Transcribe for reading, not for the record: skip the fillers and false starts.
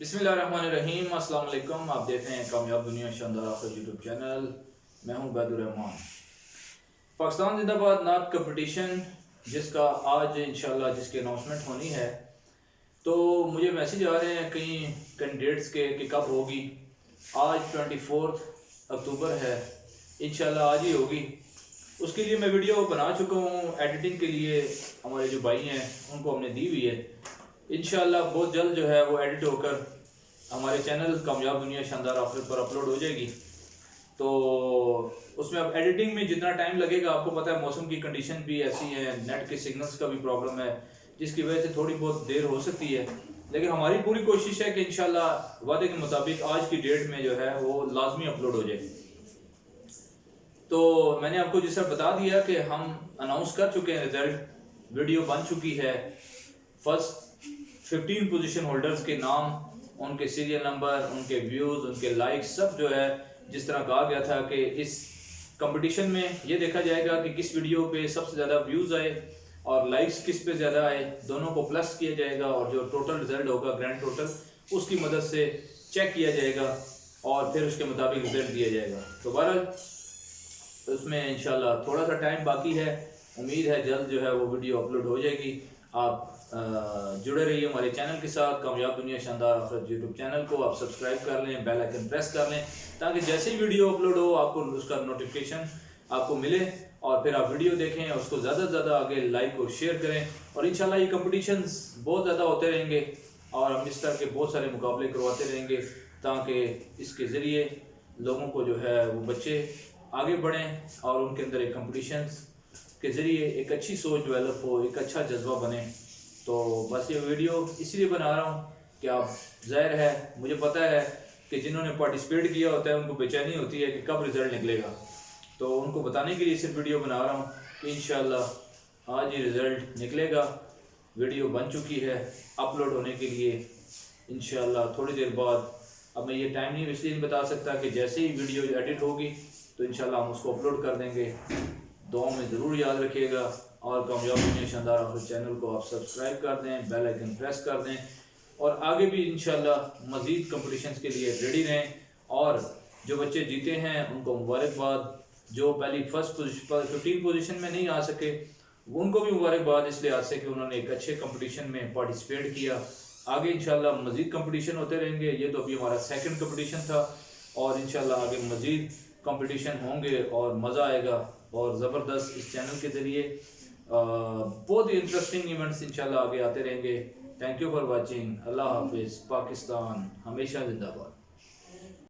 بسم اللہ الرحمن الرحیم۔ السلام علیکم، آپ دیکھ رہے ہیں کامیاب دنیا شاندار آخر یوٹیوب چینل۔ میں ہوں عبید الرحمان۔ پاکستان زندہ باد نعت کمپٹیشن جس کا آج انشاءاللہ جس کی اناؤنسمنٹ ہونی ہے، تو مجھے میسیج آ رہے ہیں کئی کینڈیڈیٹس کے کہ کب ہوگی۔ آج 24 اکتوبر ہے، انشاءاللہ آج ہی ہوگی۔ اس کے لیے میں ویڈیو بنا چکا ہوں، ایڈیٹنگ کے لیے ہمارے جو بھائی ہیں ان کو ہم نے دی ہوئی ہے۔ انشاءاللہ بہت جلد جو ہے وہ ایڈٹ ہو کر ہمارے چینل کامیاب دنیا شاندار آخر پر اپلوڈ ہو جائے گی۔ تو اس میں اب ایڈیٹنگ میں جتنا ٹائم لگے گا، آپ کو پتہ ہے موسم کی کنڈیشن بھی ایسی ہے، نیٹ کے سگنلز کا بھی پرابلم ہے، جس کی وجہ سے تھوڑی بہت دیر ہو سکتی ہے، لیکن ہماری پوری کوشش ہے کہ انشاءاللہ وعدے کے مطابق آج کی ڈیٹ میں جو ہے وہ لازمی اپلوڈ ہو جائے گی۔ تو میں نے آپ کو جس طرح بتا دیا کہ ہم اناؤنس کر چکے ہیں، رزلٹ ویڈیو بن چکی ہے۔ فرسٹ 15 پوزیشن ہولڈرز کے نام، ان کے سیریل نمبر، ان کے ویوز، ان کے لائکس، سب جو ہے جس طرح کہا گیا تھا کہ اس کمپٹیشن میں یہ دیکھا جائے گا کہ کس ویڈیو پہ سب سے زیادہ ویوز آئے اور لائکس کس پہ زیادہ آئے، دونوں کو پلس کیا جائے گا اور جو ٹوٹل رزلٹ ہوگا گرینڈ ٹوٹل اس کی مدد سے چیک کیا جائے گا اور پھر اس کے مطابق رزلٹ دیا جائے گا۔ تو بہرحال اس میں انشاءاللہ تھوڑا سا ٹائم باقی ہے، امید ہے جلد جو ہے وہ ویڈیو اپلوڈ ہو جائے گی۔ آپ جڑے رہیے ہمارے چینل کے ساتھ، کامیاب دنیا شاندار آخرت یوٹیوب چینل کو آپ سبسکرائب کر لیں، بیل آئیکن پریس کر لیں، تاکہ جیسے ہی ویڈیو اپلوڈ ہو آپ کو اس کا نوٹیفیکیشن آپ کو ملے اور پھر آپ ویڈیو دیکھیں، اس کو زیادہ سے زیادہ آگے لائک اور شیئر کریں۔ اور انشاءاللہ یہ کمپٹیشنز بہت زیادہ ہوتے رہیں گے اور ہم اس طرح کے بہت سارے مقابلے کرواتے رہیں گے، تاکہ اس کے ذریعے لوگوں کو جو ہے وہ بچے آگے بڑھیں اور ان کے اندر ایک کمپٹیشنز کے ذریعے ایک اچھی سوچ ڈیولپ ہو، ایک اچھا جذبہ بنے۔ تو بس یہ ویڈیو اس لیے بنا رہا ہوں کہ آپ ظاہر ہے مجھے پتہ ہے کہ جنہوں نے پارٹیسپیٹ کیا ہوتا ہے ان کو بے چینی ہوتی ہے کہ کب رزلٹ نکلے گا، تو ان کو بتانے کے لیے صرف ویڈیو بنا رہا ہوں کہ انشاءاللہ آج ہی رزلٹ نکلے گا۔ ویڈیو بن چکی ہے اپلوڈ ہونے کے لیے انشاءاللہ تھوڑی دیر بعد۔ اب میں یہ ٹائم نہیں اس لیے نہیں بتا سکتا کہ جیسے ہی ویڈیو ایڈٹ ہوگی تو انشاءاللہ ہم اس کو اپلوڈ کر دیں گے۔ دعاؤں میں ضرور یاد رکھیے گا اور کامیاب دنیا شاندار آخر چینل کو آپ سبسکرائب کر دیں، بیل آئیکن پریس کر دیں اور آگے بھی انشاءاللہ مزید کمپٹیشنز کے لیے ریڈی رہیں۔ اور جو بچے جیتے ہیں ان کو مبارکباد، جو پہلی فرسٹ 15 پوزیشن میں نہیں آ سکے ان کو بھی مبارکباد اس لحاظ سے کہ انہوں نے ایک اچھے کمپٹیشن میں پارٹیسپیٹ کیا۔ آگے انشاءاللہ مزید کمپٹیشن ہوتے رہیں گے، یہ تو ابھی ہمارا سیکنڈ کمپٹیشن تھا اور انشاءاللہ آگے مزید کمپٹیشن ہوں گے اور مزہ آئے گا اور زبردست اس چینل کے ذریعے بہت ہی انٹرسٹنگ ایونٹس انشاءاللہ آگے آتے رہیں گے۔ Thank you for watching. اللہ حافظ۔ پاکستان ہمیشہ زندہ باد۔